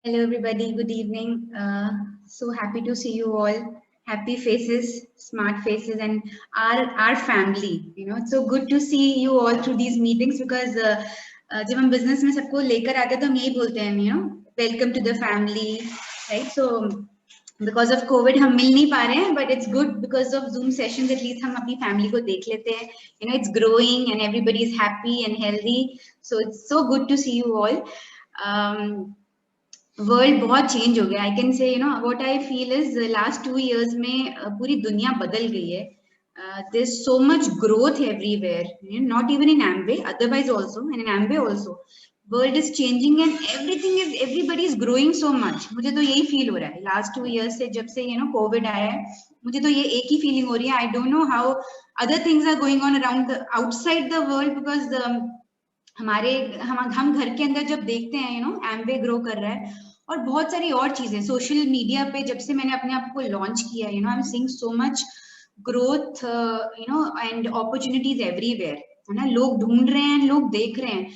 Hello, everybody. Good evening. So happy to see you all. Happy faces, smart faces, and our family. It's so good to see you all through these meetings because जब हम business में सबको लेकर आते हैं तो हम यही बोलते हैं, welcome to the family, right? So because of COVID हम मिल नहीं पा रहे हैं, but it's good because of Zoom sessions at least हम अपनी family को देख लेते हैं. It's growing and everybody is happy and healthy. So it's so good to see you all. World बहुत चेंज हो गया. I can say what I feel is last 2 years में पूरी दुनिया बदल गई है. There is so much growth everywhere, not even in Amway, otherwise also in Amway also world is changing and everybody is growing so much. मुझे तो यही feel हो रहा है लास्ट 2 years से, जब से कोविड आया है. मुझे तो ये एक ही फीलिंग हो रही है. I don't know how other things are going on around outside the world, because हम घर के अंदर जब देखते हैं एम्बे ग्रो कर रहा है और बहुत सारी और चीजें सोशल मीडिया पे. जब से मैंने अपने आप को लॉन्च किया I am seeing so much growth and opportunities everywhere, है ना. लोग ढूंढ रहे हैं, लोग देख रहे हैं.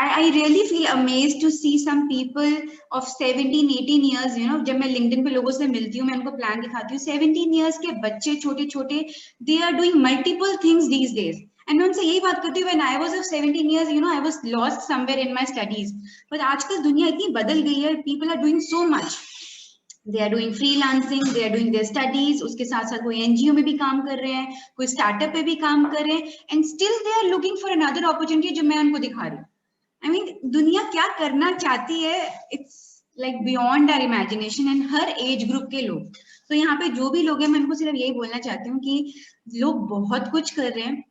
I really feel amazed to see some people of 17-18 years, जब मैं लिंक्डइन पे लोगों से मिलती हूँ, मैं उनको प्लान दिखाती हूँ. 17 years के बच्चे छोटे छोटे, they are doing multiple things these days. And मैं उनसे यही बात करती हूँ, when I was of 17 years, I was lost somewhere in my studies. But आजकल दुनिया इतनी बदल गई है. People are doing so much. They are doing freelancing, they are doing their studies. उसके साथ साथ कोई NGO में भी काम कर रहे हैं, कोई स्टार्टअप पे भी काम कर रहे हैं. And still they are looking for another opportunity जो मैं उनको दिखा रही हूँ. I mean, दुनिया क्या करना चाहती है, it's like beyond our imagination. and her age group के लोग. तो यहाँ पे जो भी लोग हैं, मैं उनको सिर्फ यही बोलना चाहती हूँ कि लोग बहुत कुछ कर रहे हैं,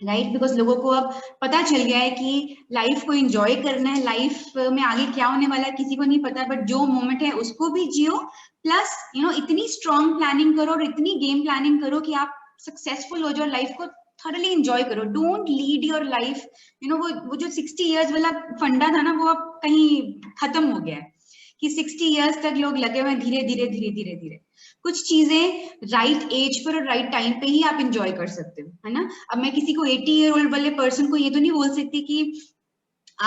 राइट. बिकॉज लोगों को अब पता चल गया है कि लाइफ को एंजॉय करना है. लाइफ में आगे क्या होने वाला है किसी को नहीं पता, बट जो मोमेंट है उसको भी जियो. प्लस इतनी स्ट्रॉन्ग प्लानिंग करो और इतनी गेम प्लानिंग करो कि आप सक्सेसफुल हो जाओ. लाइफ को थॉरली एंजॉय करो. Don't lead your life. वो जो 60 years वाला फंडा था ना, वो अब कहीं खत्म हो गया है कि 60 years तक लोग लगे हुए धीरे धीरे धीरे धीरे धीरे. कुछ चीजें राइट एज पर और राइट टाइम पे ही आप इंजॉय कर सकते हो, है ना. अब मैं किसी को 80 year old वाले पर्सन को ये तो नहीं बोल सकती कि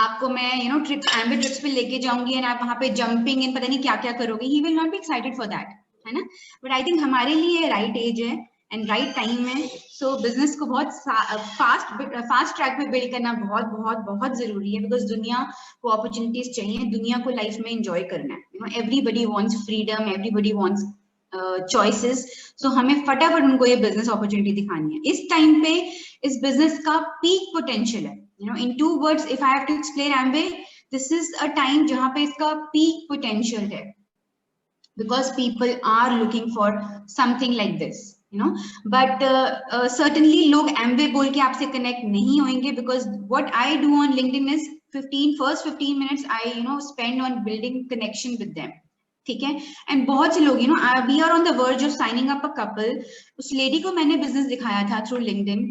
आपको मैं एम्बे ट्रिप्स पे लेके जाऊंगी एंड आप वहां पे जंपिंग एंड पता नहीं क्या क्या करोगे. He will not be excited for that, है ना. बट आई थिंक हमारे लिए राइट एज है एंड राइट टाइम है. सो बिजनेस को बहुत फास्ट ट्रैक पे बिल्ड करना बहुत बहुत बहुत जरूरी है, बिकॉज दुनिया को अपॉर्चुनिटीज चाहिए. दुनिया को लाइफ में एंजॉय करना है. Everybody wants freedom, everybody wants choices. So हमें फटाफट उनको ये बिजनेस अपॉर्चुनिटी दिखानी है. इस टाइम पे इस बिजनेस का पीक पोटेंशियल है. in 2 words if I have to explain Amway, this is a time जहां पे इसका peak potential है, because people are looking for something like this, but certainly लोग Amway बोल के आपसे connect नहीं होंगे, because what I do on LinkedIn is first 15 minutes I spend on building connection with them. ठीक है. एंड बहुत से लोग we are on the verge of signing up a couple. उस लेडी को मैंने बिजनेस दिखाया था through LinkedIn,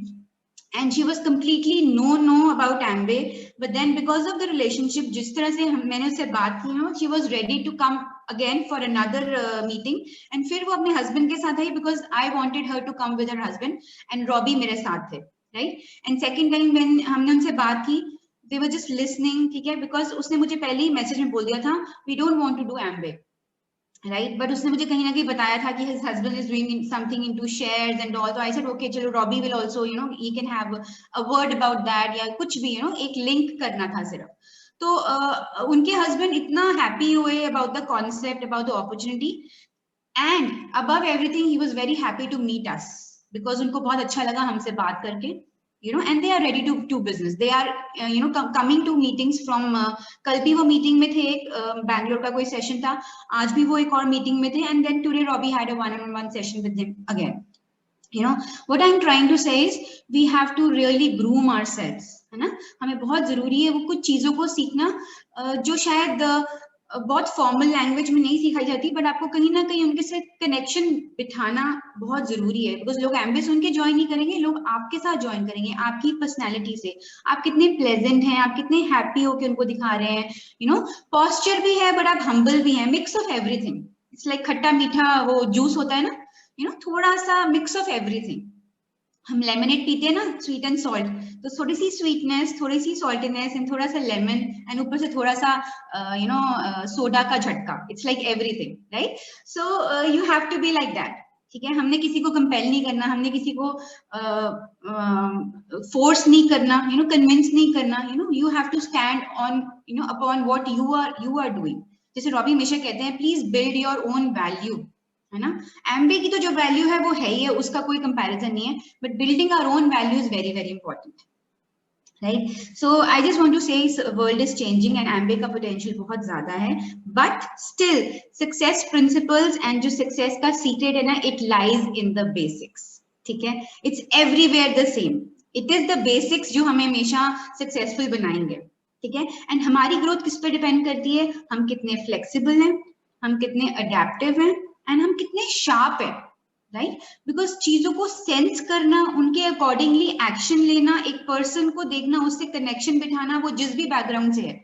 and she was completely no about Amway, but then because of the relationship, जिस तरह से मैंने उससे बात की, she was ready to come again for another meeting. and फिर वो अपने husband के साथ आई, because I wanted her to come with her husband, and Robbie मेरे साथ थे, right. and second time when हमने उनसे बात की, they were just listening, ठीक है, because उसने मुझे पहले ही मैसेज में बोल दिया था we don't want to do Amway, right. but उसने मुझे कहीं ना कहीं बताया था कि his husband is doing something into shares and all. So I said okay, चलो Robbie will also he can have a word about that, या कुछ भी एक link करना था सिर्फ. तो उनके husband इतना happy हुए about the concept, about the opportunity, and above everything he was very happy to meet us, because उनको बहुत अच्छा लगा हमसे बात करके, and they are ready to do business. They are coming to meetings from कल भी वो मीटिंग में थे, एक बैंगलोर का कोई सेशन था, आज भी वो एक और मीटिंग में थे, and then today Robbie had a one-on-one session with him again. what I'm trying to say is we have to really groom ourselves, है ना. हमें बहुत जरूरी है वो कुछ चीजों को सीखना जो शायद बहुत फॉर्मल लैंग्वेज में नहीं सिखाई जाती, बट आपको कहीं ना कहीं उनके साथ कनेक्शन बिठाना बहुत जरूरी है. बिकॉज लोग Amway सुन के ज्वाइन नहीं करेंगे, लोग आपके साथ ज्वाइन करेंगे, आपकी पर्सनैलिटी से. आप कितने प्लेजेंट हैं, आप कितने हैप्पी हो के उनको दिखा रहे हैं. पॉस्चर भी है बट आप हम्बल भी हैं. Mix of everything. It's like खट्टा मीठा वो जूस होता है ना, थोड़ा सा मिक्स ऑफ एवरीथिंग. हम लेमनेड पीते हैं ना, स्वीट एंड सॉल्ट, तो थोड़ी सी स्वीटनेस, थोड़ी सी सॉल्टीनेस एंड थोड़ा सा लेमन एंड ऊपर से थोड़ा सा सोडा का झटका, it's like everything, right? So you have to be like that, ठीक है? हमने किसी को कंपेल नहीं करना, हमने किसी को फोर्स नहीं करना, कन्विंस नहीं करना, you have to stand on upon what you are doing. जैसे रॉबी हमेशा कहते हैं, please build your own value, है ना? एमबीए की तो जो वैल्यू है वो है ही है, उसका कोई कंपैरिजन नहीं है, but building our own value is very very important, right? So I just want to say world is changing and MBA का पोटेंशियल बहुत ज्यादा है, but still success principles and जो सक्सेस का सीक्रेट है ना, it lies in the basics, ठीक है? It's everywhere the same, it is the basics जो हमें हमेशा सक्सेसफुल बनाएंगे, ठीक है? एंड हमारी ग्रोथ किस पे डिपेंड करती है? हम कितने फ्लेक्सिबल हैं, हम कितने अडेप्टिव हैं, एंड हम कितने शार्प हैं, राइट? बिकॉज चीजों को सेंस करना, उनके अकॉर्डिंगली एक्शन लेना, एक पर्सन को देखना, उससे कनेक्शन बिठाना, वो जिस भी बैकग्राउंड से है,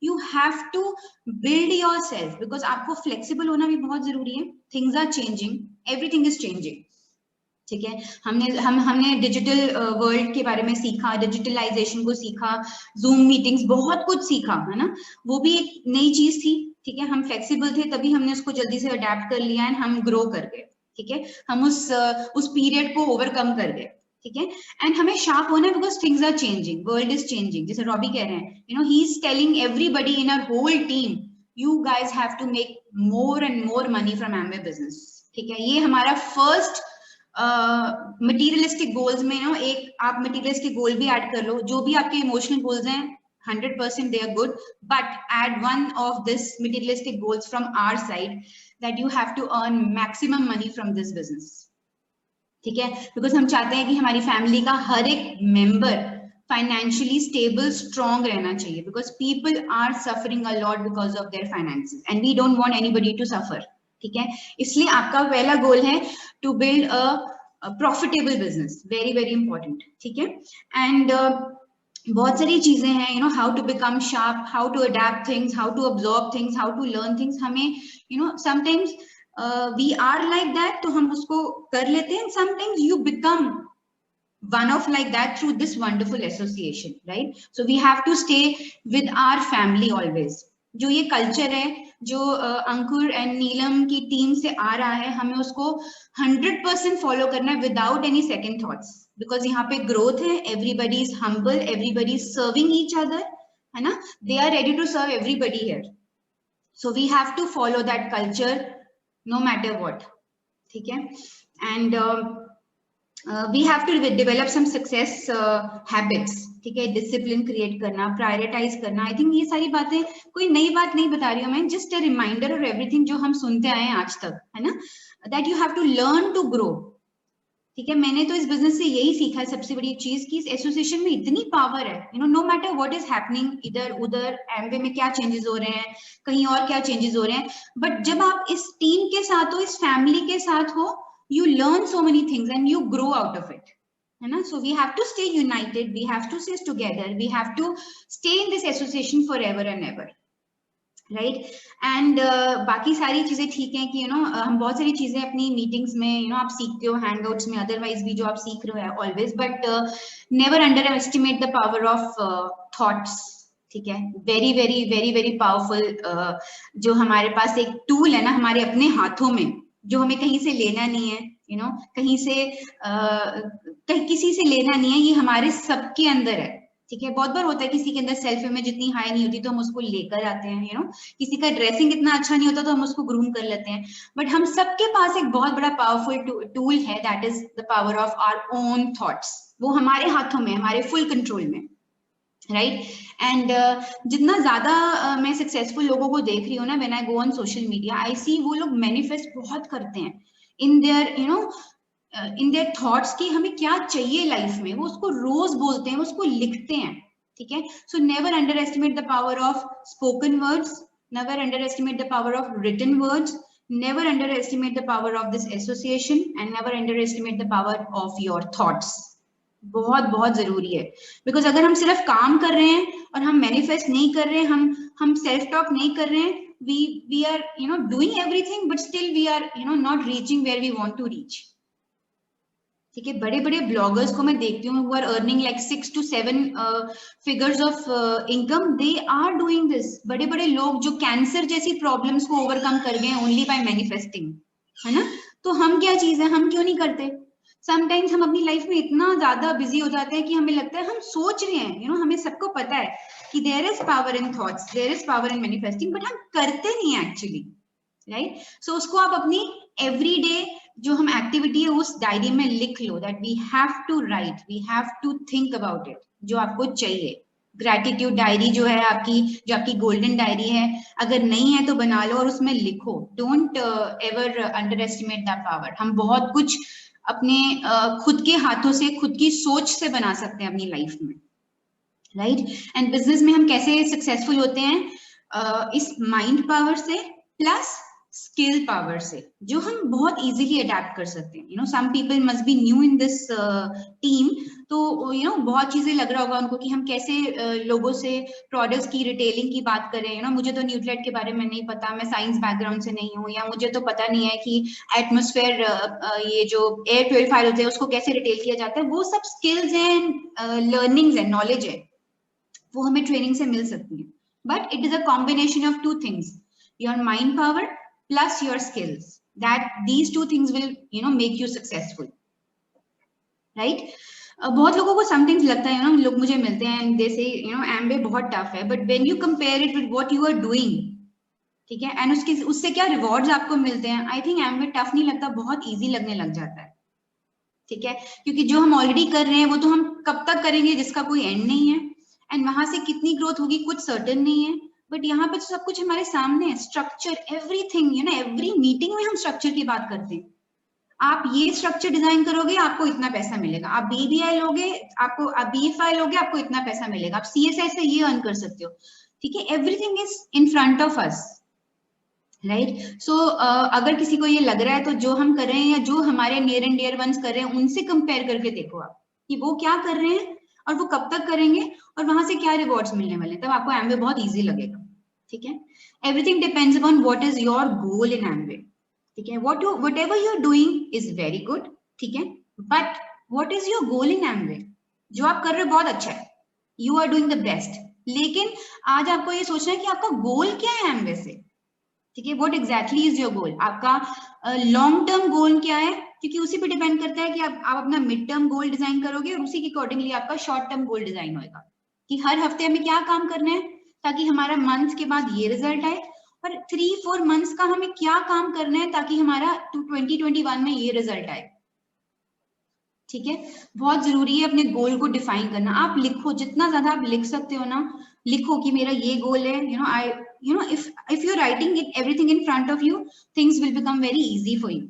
you have to build yourself, because आपको फ्लेक्सिबल होना भी बहुत जरूरी है। Things are changing, everything is changing, ठीक है? हमने डिजिटल वर्ल्ड के बारे में सीखा, डिजिटलाइजेशन को सीखा, जूम मीटिंग्स, बहुत कुछ सीखा, है ना? वो भी एक नई चीज थी, ठीक है? हम फ्लेक्सिबल थे तभी हमने उसको जल्दी से अडेप्ट कर लिया एंड हम ग्रो कर गए, ठीक है? हम उस पीरियड को ओवरकम कर गए, ठीक है? एंड हमें शार्प होना है because things are changing, world is changing. जैसे रॉबी कह रहे हैं, he is telling everybody in our whole team, you guys have to make more and more money from Amway business, ठीक है? ये हमारा फर्स्ट मटीरियलिस्टिक गोल्स में एक आप मटीरियलिस्टिक गोल भी ऐड कर लो, जो भी आपके इमोशनल गोल्स हैं 100% they are good, but add one of this materialistic goals from our side, that you have to earn maximum money from this business, ठीक है? बिकॉज हम चाहते हैं कि हमारी फैमिली का हर एक मेंबर फाइनेंशियली स्टेबल, स्ट्रॉन्ग रहना चाहिए, because people are suffering a lot because of their finances and we don't want anybody to suffer, ठीक है? इसलिए आपका पहला गोल है to build a profitable business, very very important, ठीक है? एंड बहुत सारी चीजें हैं, how to become sharp, how to adapt things, how to absorb things, how to learn things. हमें sometimes we are like that, तो हम उसको कर लेते हैं, sometimes you become one of like that through this wonderful association, right? So we have to stay with our family always. जो ये culture है, जो अंकुर एंड नीलम की टीम से आ रहा है, हमें उसको 100% फॉलो करना है without any second thoughts, because यहाँ पे ग्रोथ है, everybody is humble, everybody is serving each other, है ना? They are ready to serve everybody here, so we have to follow that culture no matter what, ठीक है? And we have to develop some success habits, ठीक है? Discipline create करना, prioritise करना, I think ये सारी बातें कोई नई बात नहीं बता रही हूँ मैं, जस्ट अ रिमाइंडर और एवरीथिंग जो हम सुनते आए हैं आज तक, है ना? That you have to learn to grow, ठीक है? मैंने तो इस बिजनेस से यही सीखा है, सबसे बड़ी चीज की इस एसोसिएशन में इतनी पावर है, no matter what is happening, इधर उधर एमवे में क्या चेंजेस हो रहे हैं, कहीं और क्या चेंजेस हो रहे हैं, बट जब आप इस टीम के साथ हो, इस फैमिली के साथ हो, you learn so many things and you grow out of it, है ना? So we have to stay united, we have to stay together, we have to stay in this association forever and ever, right? And बाकी सारी चीजें ठीक है कि हम बहुत सारी चीजें अपनी मीटिंग्स में आप सीखते हो, हैंगआउट्स में, अदरवाइज भी जो आप सीख रहे हो always, but never underestimate the power of thoughts, ठीक है? Very very very very powerful, जो हमारे पास एक टूल है ना हमारे अपने हाथों में, जो हमें कहीं से लेना नहीं है, कहीं से कहीं किसी से लेना नहीं है, ये हमारे सबके अंदर है, ठीक है? बहुत बार होता है किसी के अंदर सेल्फ इमेज इतनी हाई नहीं होती तो हम उसको लेकर आते हैं, किसी का ड्रेसिंग इतना अच्छा नहीं होता तो हम उसको ग्रूम कर लेते हैं, बट हम सबके पास एक बहुत बड़ा पावरफुल टूल है, that is the power of our own thoughts. वो हमारे हाथों में, हमारे फुल कंट्रोल में, राइट? एंड जितना ज्यादा मैं सक्सेसफुल लोगों को देख रही हूँ ना, when I go on social media, I see वो लोग मैनिफेस्ट बहुत करते हैं in their in their thoughts कि हमें क्या चाहिए लाइफ में, वो उसको रोज बोलते हैं, उसको लिखते हैं, ठीक है? So never underestimate the power of spoken words, never underestimate the power of written words, never underestimate the power of this association, and never underestimate the power of your thoughts. बहुत बहुत जरूरी है, because अगर हम सिर्फ काम कर रहे हैं और हम मैनिफेस्ट नहीं कर रहे हैं, हम सेल्फ टॉक नहीं कर रहे हैं, we are doing everything but still we are not reaching where we want to reach, ठीक है, बड़े बड़े ब्लॉगर्स को मैं देखती हूँ who are earning like 6 to 7 figures of income, they are doing this. बड़े बड़े लोग जो कैंसर जैसी प्रॉब्लम्स को ओवरकम कर गए ओनली बाय मैनिफेस्टिंग, है ना। तो हम क्या चीज है, हम क्यों नहीं करते? समटाइम्स हम अपनी लाइफ में इतना ज्यादा बिजी हो जाते हैं कि हमें लगता है हम सोच रहे हैं, यू नो, हमें सबको पता है कि there is power in thoughts, there is power in manifesting, but हम करते नहीं है एक्चुअली, राइट। सो उसको आप अपनी एवरीडे जो हम एक्टिविटी है उस डायरी में लिख लो, that we have to write, we have to think about it, जो आपको चाहिए। ग्रैटिट्यूड डायरी जो है आपकी, जो आपकी गोल्डन डायरी है, अगर नहीं है तो बना लो और उसमें लिखो। Don't ever under estimate that power. हम बहुत कुछ अपने खुद के हाथों से, खुद की सोच से बना सकते हैं अपनी लाइफ में, राइट। एंड बिजनेस में हम कैसे सक्सेसफुल होते हैं? इस माइंड पावर से प्लस स्किल पावर से, जो हम बहुत इजीली अडेप्ट कर सकते हैं। You know, some people must be new in this team, तो यू नो बहुत चीजें लग रहा होगा उनको कि हम कैसे लोगों से प्रोडक्ट्स की रिटेलिंग की बात करें। यू नो, मुझे तो न्यूट्रेट के बारे में नहीं पता, मैं साइंस बैकग्राउंड से नहीं हूँ, या मुझे तो पता नहीं है कि एटमॉस्फेयर, ये जो एयर प्योरीफायर होते हैं उसको कैसे रिटेल किया जाता है। वो सब स्किल्स हैं, लर्निंग्स है, नॉलेज है, वो हमें ट्रेनिंग से मिल सकती है। But it is a combination of two things, your mind power plus your skills, that these two things will, you know, make you successful, right. बहुत लोगों को समटाइम्स लगता है, यू नो, लोग मुझे मिलते हैं, दे से, यू नो, एमबे बहुत टफ है, but when you compare it with what you are doing, ठीक है, एंड उसके उससे क्या रिवॉर्ड्स आपको मिलते हैं, आई थिंक एमबे टफ नहीं लगता, बहुत इजी लगने लग जाता है, ठीक है। क्योंकि जो हम ऑलरेडी कर रहे हैं वो तो हम कब तक करेंगे जिसका कोई एंड नहीं है, एंड वहां से कितनी ग्रोथ होगी कुछ सर्टेन नहीं है। बट यहाँ पे तो सब कुछ हमारे सामने है, structure, everything, you know, every meeting में हम स्ट्रक्चर की बात करते हैं। आप ये स्ट्रक्चर डिजाइन करोगे आपको इतना पैसा मिलेगा, आप बीबीआई लोगे आपको, आप बीएफआई लोगे आपको इतना पैसा मिलेगा, आप सीएसआई से ये अर्न कर सकते हो, ठीक है। Everything is in front of us, right. So अगर किसी को ये लग रहा है तो जो हम कर रहे हैं या जो हमारे नियर एंड डियर वंस कर रहे हैं उनसे कंपेयर करके देखो आप कि वो क्या कर रहे हैं और वो कब तक करेंगे और वहां से क्या रिवॉर्ड्स मिलने वाले हैं, तब आपको एमवे बहुत इजी लगेगा, ठीक है। Everything depends upon what is your goal in Amway, ठीक है। Whatever you are doing is very good, ठीक है, but what is your goal in Amway? जो आप कर रहे हो बहुत अच्छा है, you are doing the best, लेकिन आज आपको ये सोचना है कि आपका गोल क्या है एमवे से, ठीक है। व्हाट एग्जैक्टली इज योर गोल? आपका लॉन्ग टर्म गोल क्या है? क्योंकि उसी पे डिपेंड करता है कि आप अपना मिड टर्म गोल डिजाइन करोगे और उसी के अकॉर्डिंगली आपका शॉर्ट टर्म गोल डिजाइन होगा कि हर हफ्ते हमें क्या काम करना है ताकि हमारा मंथ के बाद ये रिजल्ट आए, और 3-4 मंथ्स का हमें क्या काम करना है ताकि हमारा 2021 में ये रिजल्ट आए, ठीक है। बहुत जरूरी है अपने गोल को डिफाइन करना। आप लिखो, जितना ज्यादा आप लिख सकते हो ना, लिखो कि मेरा ये गोल है, you know, I, you know, if you're writing it everything in front of you, things will become very easy for you,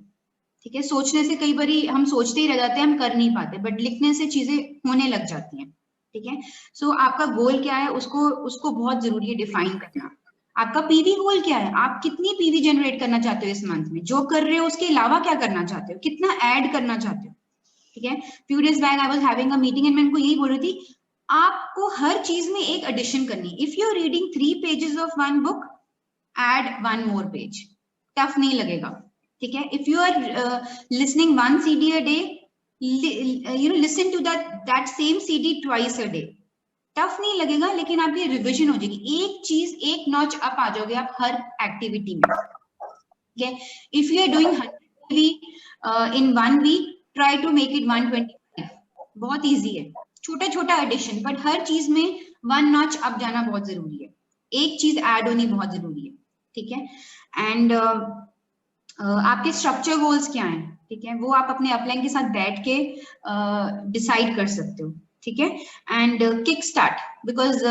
ठीक है। सोचने से कई बार हम सोचते ही रह जाते हैं, हम कर नहीं पाते, बट लिखने से चीजें होने लग जाती हैं, ठीक है। सो आपका गोल क्या है उसको बहुत जरूरी है डिफाइन करना। आपका पीवी गोल क्या है? आप कितनी पीवी जनरेट करना चाहते हो इस मंथ में? जो कर रहे हो उसके अलावा क्या करना चाहते हो? कितना ऐड करना चाहते हो, ठीक है। Few days back I was having a meeting and मैं उनको यही बोल रही थी, आपको हर चीज में एक एडिशन करनी। If you are reading 3 pages of one book, add one more page, tough नहीं लगेगा, ठीक है। If you are listening 1 CD a day, you know, listen to that same CD twice a day, tough नहीं लगेगा, लेकिन आपकी revision हो जाएगी, एक चीज एक नॉच अप आ जाओगे आप हर एक्टिविटी में, ठीक है। If you are doing 100 in 1 week, try to make it 125, बहुत इजी है, छोटा छोटा एडिशन, बट हर चीज में 1 नॉच अप जाना बहुत जरूरी है, एक चीज ऐड होनी बहुत जरूरी है, ठीक है। एंड आपके स्ट्रक्चर गोल्स क्या हैं, ठीक है, वो आप अपने अपलाइन के साथ बैठ के डिसाइड कर सकते हो, ठीक है। एंड किक स्टार्ट, बिकॉज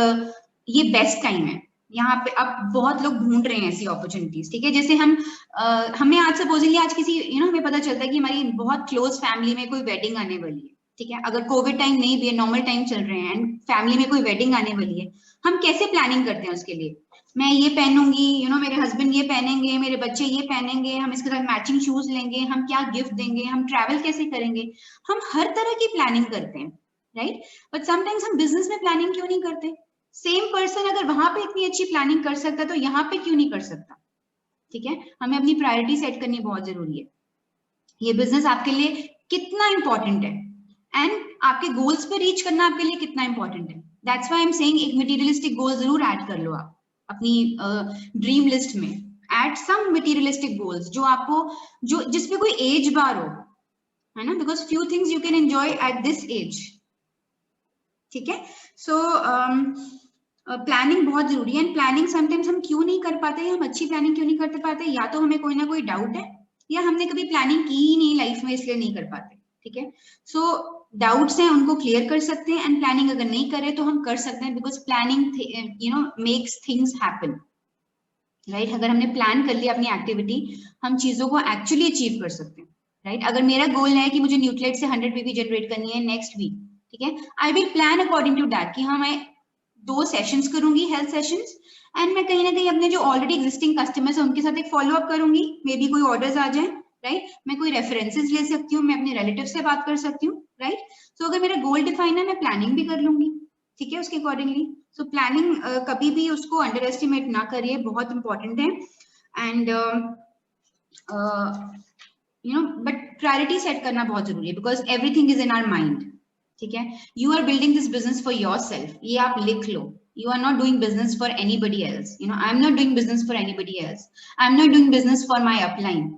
ये बेस्ट टाइम है, यहाँ पे अब बहुत लोग ढूंढ रहे हैं ऐसी अपॉर्चुनिटीज, ठीक है। जैसे हमें आज सपोजिंगली आज किसी, यू नो, हमें पता चलता है कि हमारी बहुत क्लोज फैमिली में कोई वेडिंग आने वाली है, ठीक है। अगर कोविड टाइम नहीं भी है, नॉर्मल टाइम चल रहे हैं एंड फैमिली में कोई वेडिंग आने वाली है, हम कैसे प्लानिंग करते हैं उसके लिए? मैं ये पहनूंगी, यू नो, मेरे हस्बैंड ये पहनेंगे, मेरे बच्चे ये पहनेंगे, हम इसके साथ मैचिंग शूज लेंगे, हम क्या गिफ्ट देंगे, हम ट्रैवल कैसे करेंगे, हम हर तरह की प्लानिंग करते हैं, राइट। बट समटाइम्स हम बिजनेस में प्लानिंग क्यों नहीं करते? सेम पर्सन अगर वहां पे इतनी अच्छी प्लानिंग कर सकता है तो यहाँ पे क्यों नहीं कर सकता, ठीक है। हमें अपनी प्रायोरिटी सेट करनी बहुत जरूरी है। ये बिजनेस आपके लिए कितना इंपॉर्टेंट है, एंड आपके गोल्स पे रीच करना आपके लिए कितना इंपॉर्टेंट है. That's why I am saying एक मटेरियलिस्टिक गोल जरूर ऐड कर लो आप अपनी ड्रीम लिस्ट में. ऐड सम मटेरियलिस्टिक गोल्स जो आपको, जो जिसपे कोई एज बार हो, है ना, because few things you can enjoy at this age. ठीक है. सो प्लानिंग बहुत जरूरी है. एंड प्लानिंग समटाइम्स हम क्यों नहीं कर पाते, हम अच्छी प्लानिंग क्यों नहीं कर पाते, या तो हमें कोई ना कोई डाउट है, या हमने कभी प्लानिंग की ही नहीं लाइफ में इसलिए नहीं कर पाते. ठीक है. सो डाउट्स हैं उनको क्लियर कर सकते हैं, एंड प्लानिंग अगर नहीं करे तो हम कर सकते हैं, because planning you know makes things happen, right. अगर हमने प्लान कर लिया अपनी एक्टिविटी, हम चीजों को एक्चुअली अचीव कर सकते हैं, राइट. अगर मेरा गोल है कि मुझे न्यूक्लियट से 100 पीपी जनरेट करनी है नेक्स्ट वीक, ठीक है, I will plan according to that कि हाँ मैं 2 सेशंस करूंगी, हेल्थ सेशंस, एंड मैं कहीं ना कहीं अपने जो ऑलरेडी एग्जिस्टिंग कस्टमर्स है उनके साथ एक फॉलो अप करूंगी. मे बी कोई ऑर्डर्स आ जाए, राइट. मैं कोई रेफरेंसेस ले सकती हूँ, मैं अपने रिलेटिव से बात कर सकती हूँ, राइट. सो अगर मेरा गोल डिफाइन है, मैं प्लानिंग भी कर लूंगी, ठीक है, उसके अकॉर्डिंगली. सो प्लानिंग कभी भी उसको अंडर एस्टिमेट ना करिए, बहुत इंपॉर्टेंट है. And you know but priority set करना बहुत जरूरी है, because everything is in our mind. ठीक है. You are building this business for yourself, ये आप लिख लो. You are not doing business for anybody else. You know, I'm not doing business for anybody else. I'm not doing business for my upline.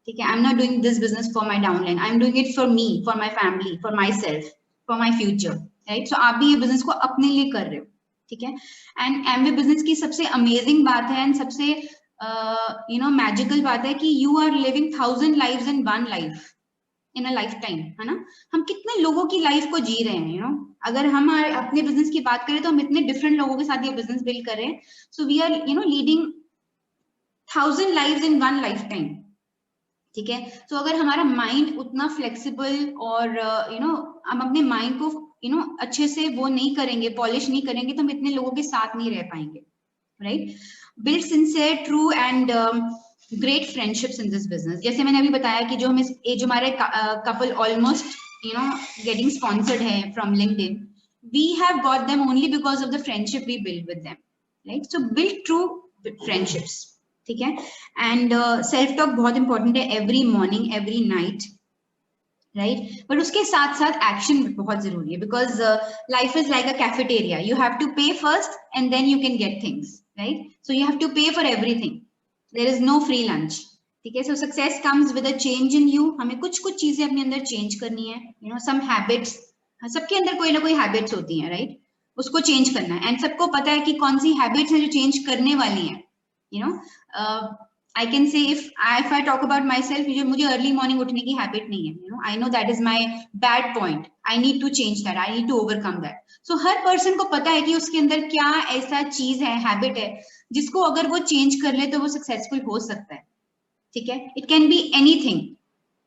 Okay, I'm not doing this business for my downline. I'm doing it for me, for my family, for myself, for my future. Right? So आप भी ये business को अपने लिए कर रहे हो. ठीक है. And Amway business की सबसे amazing बात है, and सबसे you know magical बात है कि you are living 1000 lives in one life. In a life time, है ना. हम कितने लोगों की लाइफ को जी रहे हैं, यू नो. अगर हम अपने बिजनेस की बात करें तो हम इतने डिफरेंट लोगों के साथ ये बिजनेस बिल्ड कर रहे हैं. So we are you know leading 1000 lives in one lifetime. ठीक है. सो अगर हमारा माइंड उतना फ्लेक्सिबल और यू नो हम अपने माइंड को यू नो अच्छे से वो नहीं करेंगे, पॉलिश नहीं करेंगे, तो हम इतने लोगों के साथ नहीं रह पाएंगे, right. Build sincere, true and great friendships in this business. जैसे मैंने अभी बताया कि जो हम जो हमारे couple almost you know getting sponsored है from LinkedIn, we have got them only because of the friendship we build with them, right. So build true friendships. ठीक है. एंड सेल्फ टॉक बहुत इंपॉर्टेंट है, every morning, every night, right. But उसके साथ साथ action बहुत जरूरी है, because life is like a cafeteria. You have to pay first and then you can get things, right. So you have to pay for everything. There is no free lunch. ठीक है. So success comes with a change in you. हमें कुछ चीजें अपने अंदर change करनी है, you know, some habits. सबके अंदर कोई ना कोई हैबिट्स होती हैं, राइट. उसको चेंज करना है, एंड सबको पता है कि कौन सी हैबिट्स हैं जो चेंज करने वाली हैं, you know. I can say if I talk about myself, मुझे अर्ली मॉर्निंग उठने की हैबिट नहीं है, you know. I know that is my bad point. I need to change that, I need to overcome that. So हर person को पता है कि उसके अंदर क्या ऐसा चीज है, हैबिट है, जिसको अगर वो चेंज कर ले तो वो सक्सेसफुल हो सकता है. ठीक है. It can be anything,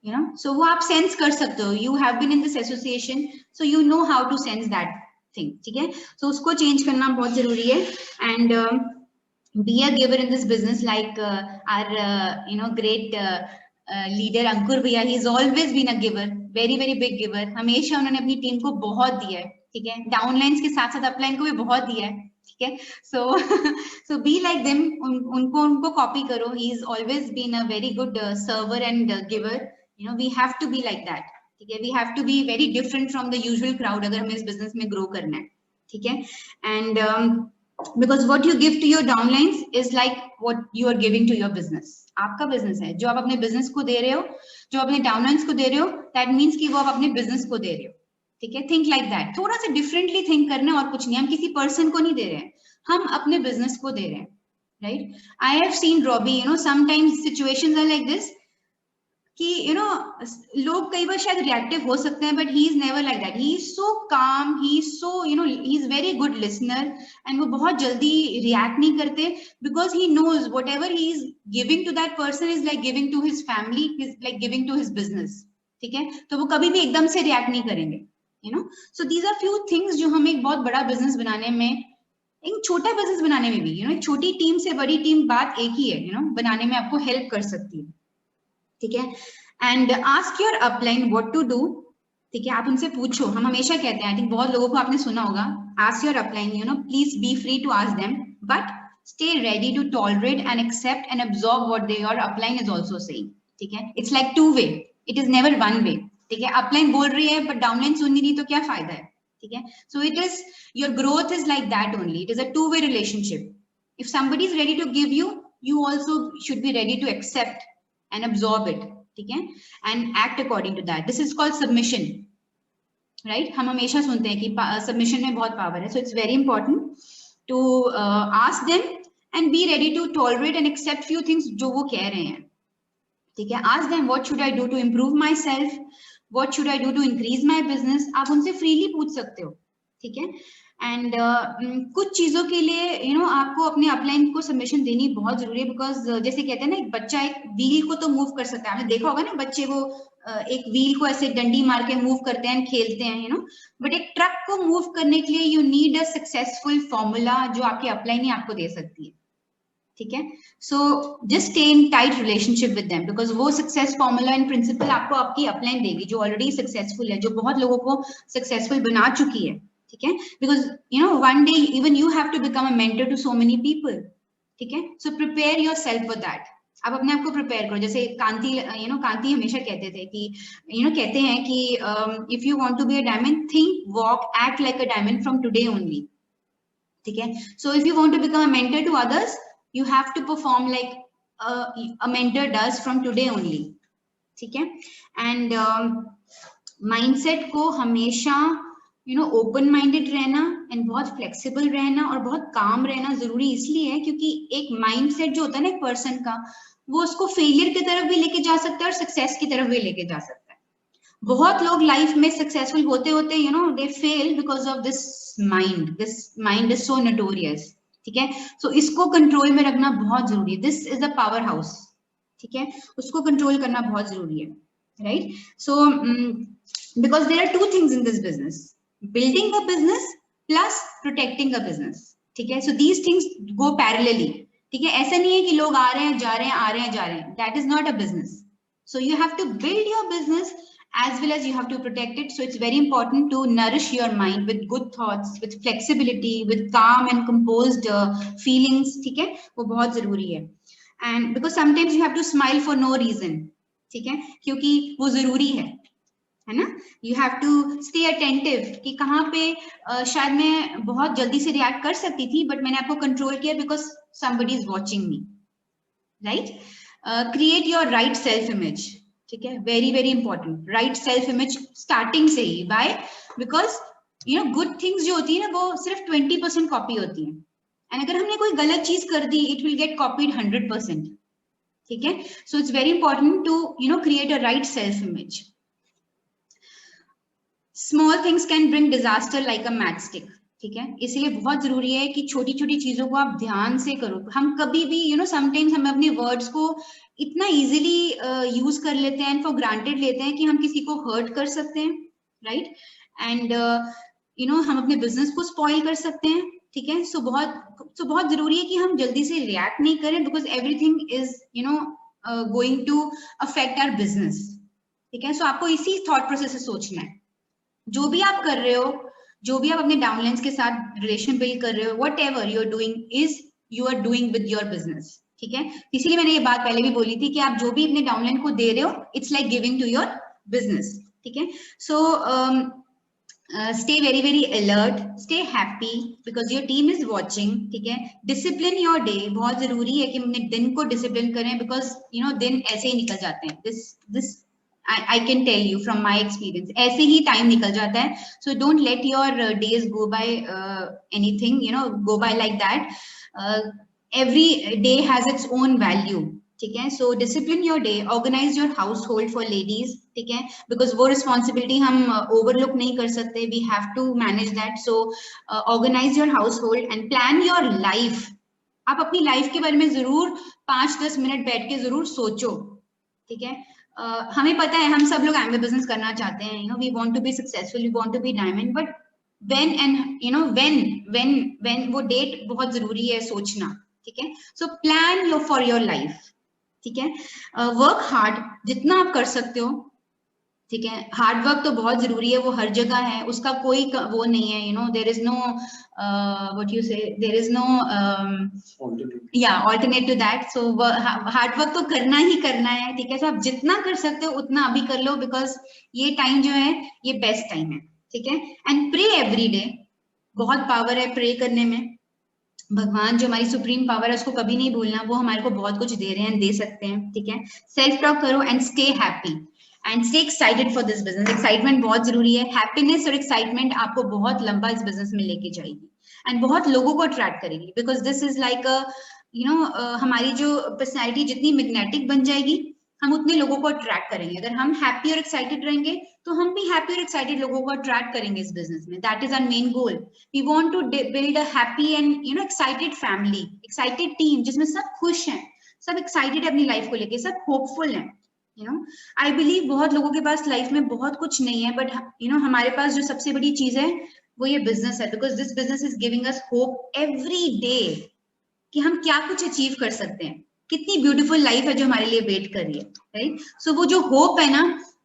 you know. So वो आप सेंस कर सकते हो. You have been in this association, so you know how to sense that thing. ठीक है. सो उसको चेंज करना बहुत जरूरी है. And be a giver in this business, like our you know great leader Ankur Bhaiya. He's always been a giver, very very big giver. हमेशा उन्होंने अपनी टीम को बहुत दिया है. ठीक है. डाउनलाइंस के साथ साथ अपलाइन को भी बहुत दिया है. ठीक है. so be like them. उनको कॉपी करो. he is always been a very good server and giver. you know, we have to be like that. ठीक है. we have to be very different from the usual crowd अगर हमें इस business में grow करना है. ठीक है. and because what you give to your downlines is like what you are giving to your business. आपका बिजनेस है, जो आप अपने बिजनेस को दे रहे हो, जो अपने डाउनलाइंस को दे रहे हो, that means कि वो आप अपने बिजनेस को दे रहे हो. ठीक है. Think like that. थोड़ा सा डिफरेंटली थिंक करना और कुछ नहीं. हम किसी पर्सन को नहीं दे रहे हैं, हम अपने बिजनेस को दे रहे हैं, right. I have seen Robby, you know, sometimes situations are like this कि यू नो लोग कई बार शायद रिएक्टिव हो सकते हैं, but he is never like that. He is so calm, he is so you know, he is very good listener, and वो बहुत जल्दी रिएक्ट नहीं करते, because he knows whatever he is giving to that person is like giving to his family, is like giving to his business. ठीक है. तो वो कभी भी एकदम से रिएक्ट नहीं करेंगे, you know. So these are few things जो हमें एक बहुत बड़ा बिजनेस बनाने में, एक छोटा बिजनेस बनाने में भी, यू नो, एक छोटी टीम से बड़ी टीम बात एक ही है, यू नो, बनाने में आपको हेल्प कर सकती है. ठीक है. And ask your upline what to do. ठीक है. आप उनसे पूछो. हम हमेशा कहते हैं, आई थिंक बहुत लोगों को आपने सुना होगा, ask your upline, you know, please be free to ask them, but stay ready to tolerate and accept and absorb what your upline is also saying. ठीक है. It's like two way, it is never one way. ठीक है, upline बोल रही है but downline सुन नहीं रही तो क्या फायदा है, ठीक है। So it is, your growth is like that only, it is a two way relationship. If somebody is ready to give you, you also should be ready to accept and absorb it, ठीक है, and act according to that. This is called submission, right? हम हमेशा सुनते हैं कि submission में बहुत power है. So it's very important to ask them and be ready to tolerate and accept few things जो वो कह रहे हैं, ठीक है. Ask them what should I do to improve myself, what should I do to increase my business. आप उनसे freely पूछ सकते हो, ठीक है. एंड कुछ चीजों के लिए आपको अपने अपलाइन को सबमिशन देनी बहुत जरूरी है, बिकॉज जैसे कहते हैं ना, एक बच्चा एक व्हील को तो मूव कर सकता है. आपने देखा होगा ना, बच्चे वो एक व्हील को ऐसे डंडी मार के मूव करते हैं, खेलते हैं, बट एक ट्रक को मूव करने के लिए you need a successful formula जो आपके अपलाइन ही आपको दे सकती है, ठीक है. So just stay in tight relationship with them, because वो सक्सेस फॉर्मूला एंड प्रिंसिपल आपको आपकी अपलाइन देगी जो ऑलरेडी सक्सेसफुल है, जो बहुत लोगों को सक्सेसफुल बना चुकी है, ठीक है. Because one day even you have to become a mentor to so many people, ठीक है. So prepare your self for that. आप अपने आप को प्रिपेयर करो. जैसे कांति कांति हमेशा कहते थे कि कहते हैं कि if you want to be a diamond, think, walk, act like a diamond from today only, ठीक है. So if you want to become a mentor to others, you have to perform like a mentor does from today only, ठीक है. And mindset को हमेशा open minded रहना and बहुत flexible रहना और बहुत काम रहना जरूरी इसलिए है क्योंकि एक माइंडसेट जो होता है ना एक पर्सन का, वो उसको फेलियर की तरफ भी लेके जा सकता है और सक्सेस की तरफ भी लेके जा सकता है. बहुत लोग लाइफ में सक्सेसफुल होते होते they fail because of this mind is so notorious, ठीक है. सो इसको कंट्रोल में रखना बहुत जरूरी है. This is a powerhouse, ठीक है. उसको कंट्रोल करना बहुत जरूरी है, right. So because there are two things in this business, building a business plus protecting a business, ठीक है. so these things go parallelly, ठीक है. ऐसा नहीं है कि लोग आ रहे हैं जा रहे हैं, आ रहे हैं जा रहे हैं. that is not a business. so you have to build your business as well as you have to protect it. so it's very important to nourish your mind with good thoughts, with flexibility, with calm and composed feelings, ठीक है. वो बहुत जरूरी है. and because sometimes you have to smile for no reason, ठीक है, क्योंकि वो जरूरी है ना. You have to stay attentive कि कहाँ पे शायद मैं बहुत जल्दी से रिएक्ट कर सकती थी बट मैंने आपको कंट्रोल किया because somebody is watching me, right. Create your right self image, ठीक है. Very very important. Right self image starting से ही. बाय बिकॉज गुड थिंग्स जो होती है ना वो सिर्फ 20% कॉपी होती है, एंड अगर हमने कोई गलत चीज कर दी इट विल गेट कॉपीड 100%, ठीक है. So it's very important to create a right self image. Small things can bring disaster like a matchstick, ठीक है. इसलिए बहुत जरूरी है कि छोटी छोटी चीजों को आप ध्यान से करो. हम कभी भी समटाइम्स हम अपने वर्ड्स को इतना इजीली यूज कर लेते हैं, फॉर ग्रांटेड लेते हैं कि हम किसी को हर्ट कर सकते हैं, राइट. एंड हम अपने बिजनेस को स्पॉइल कर सकते हैं, ठीक है. सो बहुत जरूरी है कि हम जल्दी से रिएक्ट नहीं करें because everything is going to affect our business, ठीक है. सो आपको इसी थॉट प्रोसेस से सोचना है. जो भी आप कर रहे हो, जो भी आप अपने डाउनलाइंस के साथ रिलेशन बिल्ड कर रहे हो, whatever you are doing is you are doing with your business, ठीक है. इसीलिए मैंने ये बात पहले भी बोली थी कि आप जो भी अपने डाउनलाइन को दे रहे हो it's like giving to your business, ठीक है. So stay very very alert, stay happy because your team is watching, ठीक है. Discipline your day. बहुत जरूरी है कि हम अपने दिन को डिसिप्लिन करें बिकॉज दिन ऐसे ही निकल जाते हैं. This I can tell you from my experience, ऐसे ही टाइम निकल जाता है. So don't let your days go by anything, go by like that. Every day has its own value, ठीक है. So discipline your day, organize your household for ladies, ठीक है, because वो responsibility हम overlook नहीं कर सकते. We have to manage that. So organize your household and plan your life. आप अपनी लाइफ के बारे में जरूर 5-10 मिनट बैठ के जरूर सोचो, ठीक है. हमें पता है हम सब लोग एमबे बिजनेस करना चाहते हैं, we want to be successful, we want to be diamond, but when and when वो डेट बहुत जरूरी है सोचना, ठीक है. So plan for your life, ठीक है. वर्क हार्ड जितना आप कर सकते हो, ठीक है। हार्ड वर्क तो बहुत जरूरी है, वो हर जगह है, उसका कोई वो नहीं है, you know there is no what you say, there is no या alternate to that. So hard work तो करना ही करना है, ठीक है। सो आप जितना कर सकते हो उतना अभी कर लो, बिकॉज ये टाइम जो है ये बेस्ट टाइम है, ठीक है। एंड प्रे एवरी डे, बहुत पावर है प्रे करने में। भगवान जो हमारी सुप्रीम पावर है उसको कभी नहीं भूलना, वो हमारे को बहुत कुछ दे रहे हैं, दे सकते हैं, ठीक है। सेल्फ टॉक करो and stay happy and stay excited for this business. Excitement बहुत जरूरी है, हैप्पीनेस और एक्साइटमेंट आपको बहुत लंबा इस बिजनेस में लेके जाएगी एंड बहुत लोगों को अट्रैक्ट करेगी, because this is like you know हमारी जो पर्सनैलिटी जितनी मैग्नेटिक बन जाएगी, हम उतने लोगों को अट्रैक्ट करेंगे। अगर हम हैप्पी और एक्साइटेड रहेंगे तो हम भी हैप्पी और एक्साइटेड लोगों को अट्रैक्ट करेंगे इस बिजनेस में। That is our main goal. We want to build a happy and you know excited family, excited team, जिसमें सब खुश हैं, सब एक्साइटेड है अपनी लाइफ को लेके, सब होपफुल हैं। यू नो आई बिलीव बहुत लोगों के पास लाइफ में बहुत कुछ नहीं है, बट यू नो हमारे पास जो सबसे बड़ी चीज है वो ये बिजनेस है, because this business is giving us hope every day कि हम क्या कुछ अचीव कर सकते हैं, कितनी ब्यूटीफुल लाइफ है जो हमारे लिए वेट कर रही है, राइट। सो वो जो होप है ना,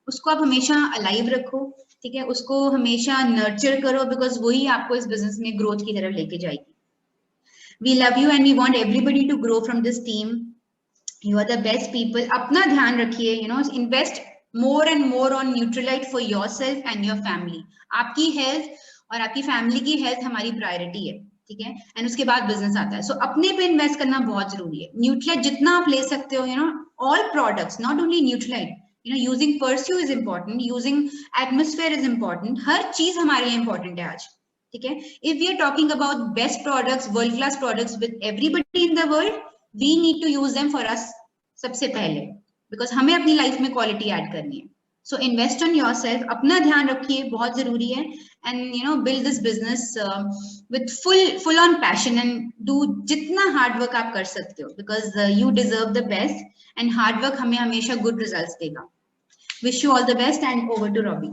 उसको आप हमेशा अलाइव रखो, ठीक है, उसको हमेशा नर्चर करो, बिकॉज वही आपको इस बिजनेस में ग्रोथ की तरफ लेके जाएगी। We love you and we want everybody to grow from this team. You are the best people. अपना ध्यान रखिए, you know invest more and more on Nutrilite for yourself and your family. आपकी health और आपकी family की health हमारी priority है, ठीक है, एंड उसके बाद बिजनेस आता है। सो अपने पे इन्वेस्ट करना बहुत जरूरी है। न्यूट्रलाइट जितना आप ले सकते हो, you know all products, not only Nutrilite, you know using Pursue is important, using Atmosphere is important, हर चीज हमारे लिए इम्पोर्टेंट है आज, ठीक है। If we are talking about best products, world class products with everybody in the world, we need to use them for us सबसे पहले, बिकॉज हमें अपनी लाइफ में क्वालिटी ऐड करनी है। सो इन्वेस्ट ऑन योरसेल्फ, अपना ध्यान रखिए, बहुत जरूरी है। And you know build this business with full on passion and do जितना हार्ड वर्क आप कर सकते हो, because you deserve the best and hard work हमें हमेशा गुड रिजल्ट्स देगा। Wish you all the best and over to Robbie.